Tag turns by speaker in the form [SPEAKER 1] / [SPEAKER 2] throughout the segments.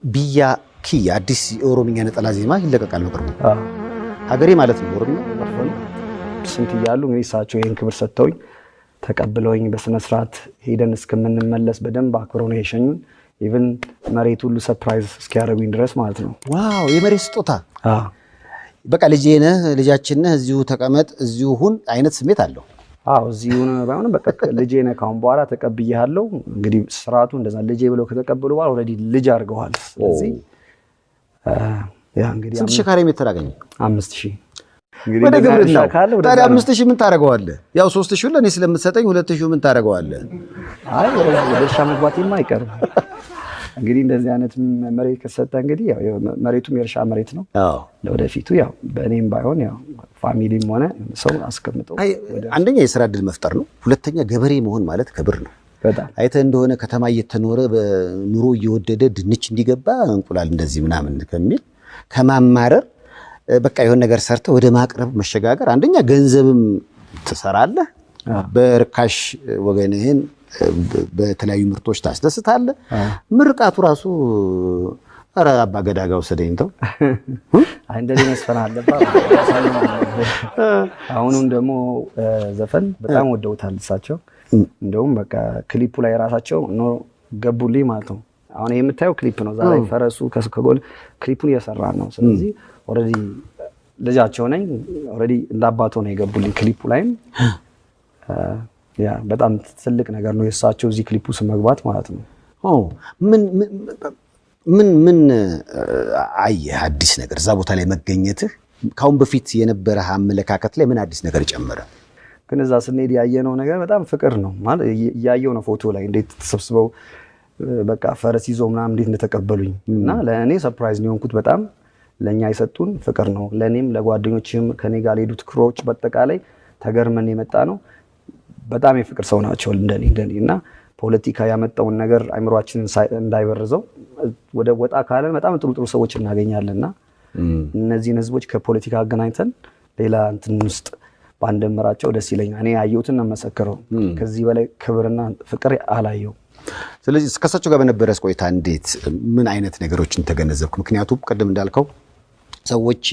[SPEAKER 1] Biyaa Kiyaa አዲስ ኦሮሚኛ ነጠላ ዜማ ይለቀቃል በቅርቡ። ሀገሬ ማለት ነው ኦሮሚኛ
[SPEAKER 2] አፈን ስንት ይያሉ እንግዲህ ሳቸው ይሄን ክብር ሰጥተውኝ ተቀብለውኝ በስነ ስርዓት ሄደን እስከምንመለስ በደንብ አክብረው ነው የሸኙን። ኢቭን መሬት ሁሉ ሰርፕራይዝ እስኪያደርጉኝ ድረስ ማለት ነው።
[SPEAKER 1] ዋው የመሬት ስጦታ። በቃ ልጄ ነህ ልጃችን ነህ እዚሁ ተቀመጥ እዚሁ ሁን አይነት ስሜት አለው።
[SPEAKER 2] እዚሁ ነው ባይሆንም በቃ ልጄ ነህ ካሁን በኋላ ተቀብያለሁ። እንግዲህ ስራቱ እንደዛ ልጄ ብለው ከተቀበሉ በኋላ ኦሬዲ ልጅ አድርገዋል። ስለዚህ ያ እንግዲህ
[SPEAKER 1] ስንት ሺህ ካሬ ሜትር አገኘ?
[SPEAKER 2] 5000
[SPEAKER 1] እንግዲህ ወደ ግብርና ታዲያ 5000 ምን ታረጋዋለህ? ያው 3000 ለኔ ስለምትሰጠኝ 2000 ምን ታረጋዋለህ?
[SPEAKER 2] አይ ወደሻ መግባቴማ አይቀርም። እንግዲህ እንደዚህ አይነት መሬት ከሰጠ እንግዲህ ያው መሬቱም የእርሻ መሬት ነው። ለወደፊቱ ያው በእኔም ባይሆን ያው ፋሚሊም ሆነ ሰው አስቀምጠው
[SPEAKER 1] አንደኛ የሥራ ዕድል መፍጠር ነው። ሁለተኛ ገበሬ መሆን ማለት ክብር ነው።
[SPEAKER 2] በጣም
[SPEAKER 1] አይተ እንደሆነ ከተማ እየተኖረ በኑሮ እየወደደ ድንች እንዲገባ እንቁላል እንደዚህ ምናምን ከሚል ከማማረር በቃ የሆነ ነገር ሰርተ ወደ ማቅረብ መሸጋገር አንደኛ ገንዘብም ትሰራለህ በርካሽ ወገንህን በተለያዩ ምርቶች ታስደስታለህ። ምርቃቱ ራሱ አረ አባ ገዳጋው ሰደኝተው
[SPEAKER 2] እንደዚህ መስፈን አለበት። አሁንም ደግሞ ዘፈን በጣም ወደውታል እሳቸው። እንደውም በቃ ክሊፑ ላይ ራሳቸው ነው ገቡልኝ ማለት ነው። አሁን የምታየው ክሊፕ ነው። ዛሬ ፈረሱ ከጎል ክሊፑን እየሰራ ነው። ስለዚህ ኦሬዲ ልጃቸው ነኝ ኦሬዲ እንዳባቶ ነው የገቡልኝ ክሊፑ ላይም ያ በጣም ትልቅ ነገር ነው የእሳቸው እዚህ ክሊፑ ውስጥ መግባት ማለት ነው።
[SPEAKER 1] ምን አየህ አዲስ ነገር እዛ ቦታ ላይ መገኘትህ ካሁን በፊት የነበረ አመለካከት ላይ ምን አዲስ ነገር ጨመረ?
[SPEAKER 2] ግን እዛ ስንሄድ ያየነው ነገር በጣም ፍቅር ነው ማለት ያየው ነው። ፎቶ ላይ እንዴት ተሰብስበው በቃ ፈረስ ይዞ ምናምን እንዴት እንደተቀበሉኝ እና ለእኔ ሰርፕራይዝ ነው የሆንኩት። በጣም ለኛ የሰጡን ፍቅር ነው። ለኔም ለጓደኞችም ከኔ ጋር ሄዱት ክሮች በተቃላይ ተገርመን የመጣ ነው። በጣም የፍቅር ሰው ናቸው እንደኔ እና ፖለቲካ ያመጣውን ነገር አይምሮአችንን እንዳይበርዘው ወደ ወጣ ካለን በጣም ጥሩ ሰዎች እናገኛለንና እነዚህን ህዝቦች ከፖለቲካ አገናኝተን ሌላ እንትን ውስጥ ባንደምራቸው ደስ ይለኛል። እኔ ያየሁትን ነው መሰከረው። ከዚህ በላይ ክብርና ፍቅር አላየው።
[SPEAKER 1] ስለዚህ እስከሳቸው ጋር በነበረስ ቆይታ እንዴት ምን አይነት ነገሮችን ተገነዘብኩ? ምክንያቱም ቀደም እንዳልከው ሰዎች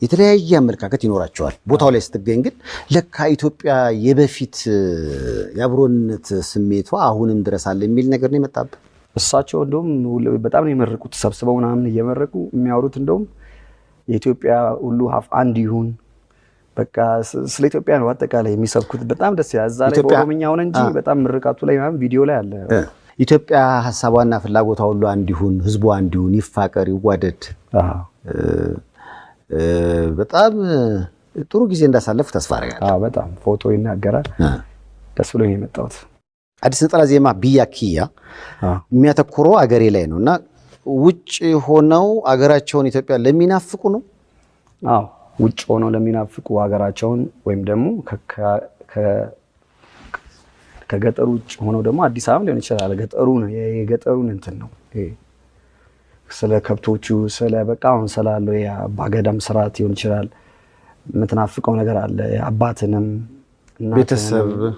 [SPEAKER 1] የተለያየ አመለካከት ይኖራቸዋል። ቦታው ላይ ስትገኝ ግን ለካ ኢትዮጵያ የበፊት ያብሮነት ስሜቷ አሁንም ድረስ አለ የሚል ነገር ነው የመጣበት።
[SPEAKER 2] እሳቸው እንደውም በጣም ነው የመረቁት። ተሰብስበው ምናምን እየመረቁ የሚያወሩት እንደውም የኢትዮጵያ ሁሉ አንድ ይሁን በቃ ስለ ኢትዮጵያ ነው አጠቃላይ የሚሰብኩት። በጣም ደስ ያዛ ላይ በኦሮምኛ ሆነ እንጂ በጣም ምርቃቱ ላይ ምናምን ቪዲዮ ላይ አለ።
[SPEAKER 1] ኢትዮጵያ ሐሳቧና ፍላጎቷ ሁሉ አንድ ይሁን፣ ህዝቡ አንድ ይሁን፣ ይፋቀር፣ ይዋደድ። በጣም ጥሩ ጊዜ እንዳሳለፍ ተስፋ አደርጋለሁ።
[SPEAKER 2] በጣም ፎቶ ይናገራል። ደስ ብሎኝ የመጣሁት
[SPEAKER 1] አዲስ ነጠላ ዜማ ቢያ ኪያ የሚያተኩረው አገሬ ላይ ነውና ውጭ ሆነው አገራቸውን ኢትዮጵያ ለሚናፍቁ ነው።
[SPEAKER 2] ውጭ ሆነው ለሚናፍቁ ሀገራቸውን ወይም ደግሞ ከገጠሩ ውጭ ሆነው ደግሞ አዲስ አበባ ሊሆን ይችላል። የገጠሩን እንትን ነው ስለ ከብቶቹ ስለ በቃውን ስላለው የአባገዳም ስርዓት ሊሆን ይችላል። የምትናፍቀው ነገር አለ። አባትንም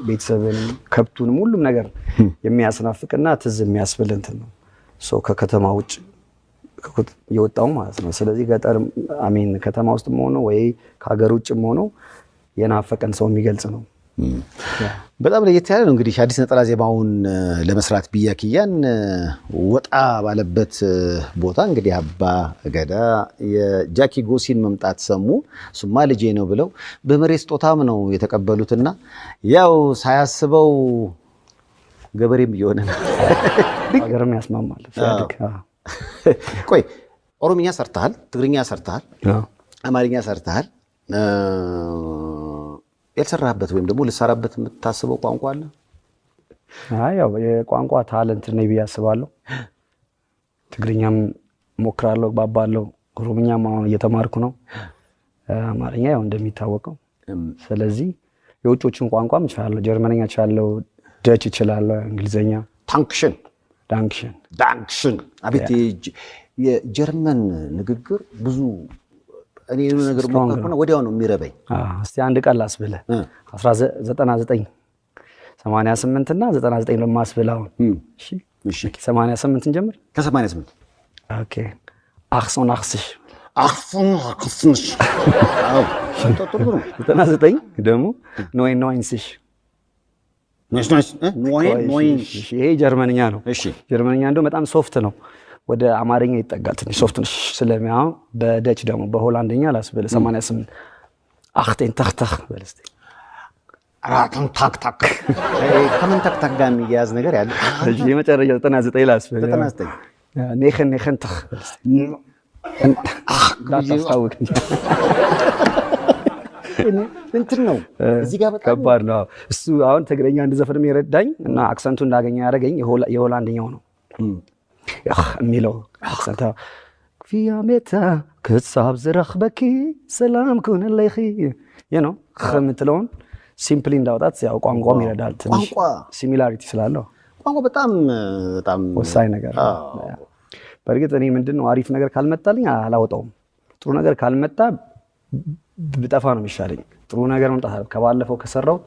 [SPEAKER 2] ቤተሰብን ከብቱንም ሁሉም ነገር የሚያስናፍቅና ትዝ የሚያስብል እንትን ነው። ከከተማ ውጭ የወጣው ማለት ነው። ስለዚህ ገጠር ከተማ ውስጥም ሆኖ ወይ ከሀገር ውጭም ሆኖ የናፈቀን ሰው የሚገልጽ ነው።
[SPEAKER 1] በጣም ለየት ያለ ነው። እንግዲህ አዲስ ነጠላ ዜማውን ለመስራት ቢያ ኪያን ወጣ ባለበት ቦታ እንግዲህ አባ ገዳ የጃኪ ጎሲን መምጣት ሰሙ። እሱማ ልጄ ነው ብለው በመሬት ስጦታም ነው የተቀበሉትና ያው ሳያስበው ገበሬም እየሆነ ነው።
[SPEAKER 2] ሀገርም ያስማማል ሲያድግ።
[SPEAKER 1] ቆይ ኦሮምኛ ሰርተሃል፣ ትግርኛ ሰርተሃል፣ አማርኛ ሰርተሃል። ያልሰራበት ወይም ደግሞ ልሰራበት የምታስበው ቋንቋ አለ?
[SPEAKER 2] ያው የቋንቋ ታለንት ነኝ ብዬ አስባለሁ። ትግርኛም ሞክራለሁ፣ ባባለሁ። ኦሮምኛም አሁን እየተማርኩ ነው። አማርኛ ያው እንደሚታወቀው። ስለዚህ የውጮችን ቋንቋም እችላለሁ። ጀርመንኛ እችላለሁ፣ ደች እችላለሁ፣ እንግሊዘኛ።
[SPEAKER 1] ዳንክሽን አቤት የጀርመን ንግግር ብዙ እኔ ነገር ሞከርኩና ወዲያው ነው የሚረበኝ።
[SPEAKER 2] እስቲ አንድ ቃል ላስብልህ 1999 88 እና 99 ለማስብልህ። እሺ 88 እንጀምር።
[SPEAKER 1] ከ88
[SPEAKER 2] ኦኬ አክሶን አክስሽ
[SPEAKER 1] አዎ ጥሩ ነው
[SPEAKER 2] 99 ደግሞ ኖይ ኖይንስሽ ይሄ ጀርመንኛ ነው
[SPEAKER 1] እሺ
[SPEAKER 2] ጀርመንኛ እንደው በጣም ሶፍት ነው ወደ አማርኛ ይጠጋል ትንሽ ሶፍት ነው ስለሚያው በደች ደግሞ በሆላንድኛ ላስበለ 88 አክቴን ተክተክ በለስቲ
[SPEAKER 1] አራተን ታክ ታክ ከምን ታክ ታክ ጋር የሚያዝ ነገር ያለ
[SPEAKER 2] እሺ የመጨረሻው 99 ላስበለ
[SPEAKER 1] 99
[SPEAKER 2] ኔኸን ተክ በለስቲ ዳታስታውቅ እንትን ነው እዚህ ጋር በጣም ከባድ ነው እሱ አሁን ትግረኛ እንደዘፈንም ይረዳኝ እና አክሰንቱ እንዳገኘ ያረጋኝ የሆላንድኛው ነው የሚለው አክሰንታ ፊያሜታ ከሳብ ዝረኽበኪ ሰላም ኩን ለኺ you ከምትለውን ሲምፕሊ እንዳውጣት ያው ቋንቋም ይረዳል ትንሽ ሲሚላሪቲ ስላለው
[SPEAKER 1] ቋንቋ በጣም
[SPEAKER 2] ወሳኝ ነገር ነው በርግጥ እኔ ምንድነው አሪፍ ነገር ካልመጣልኝ አላወጣውም ጥሩ ነገር ካልመጣ ብጠፋ ነው የሚሻለኝ ጥሩ ነገር መምጣት ከባለፈው ከሰራው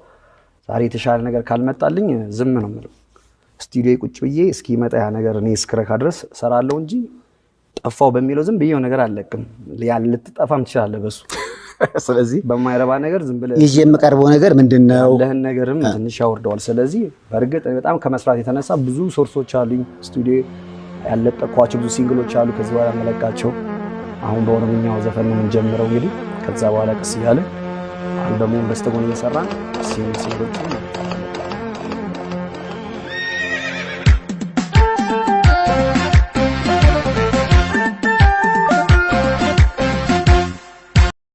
[SPEAKER 2] ዛሬ የተሻለ ነገር ካልመጣልኝ ዝም ነው ማለት ስቱዲዮ ቁጭ ብዬ እስኪ መጣ ያ ነገር እኔ እስክረካ ድረስ ሰራለው እንጂ ጠፋው በሚለው ዝም ብዬው ነገር አለቅም ልትጠፋም ትችላለህ በሱ ስለዚህ በማይረባ ነገር ዝም ብለህ
[SPEAKER 1] ይዤ የምቀርበው ነገር ምንድነው
[SPEAKER 2] ለህን ነገርም ትንሽ ያወርደዋል ስለዚህ በርግጥ በጣም ከመስራት የተነሳ ብዙ ሶርሶች አሉኝ ስቱዲዮ ያለጠቋቸው ብዙ ሲንግሎች አሉ ከዚህ በኋላ መለቃቸው አሁን በኦሮምኛው ዘፈን ነው የምንጀምረው እንግዲህ ከዛ በኋላ ቀስ ይያለ አልበሙን በስተጎን እየሰራን ሲንግሎች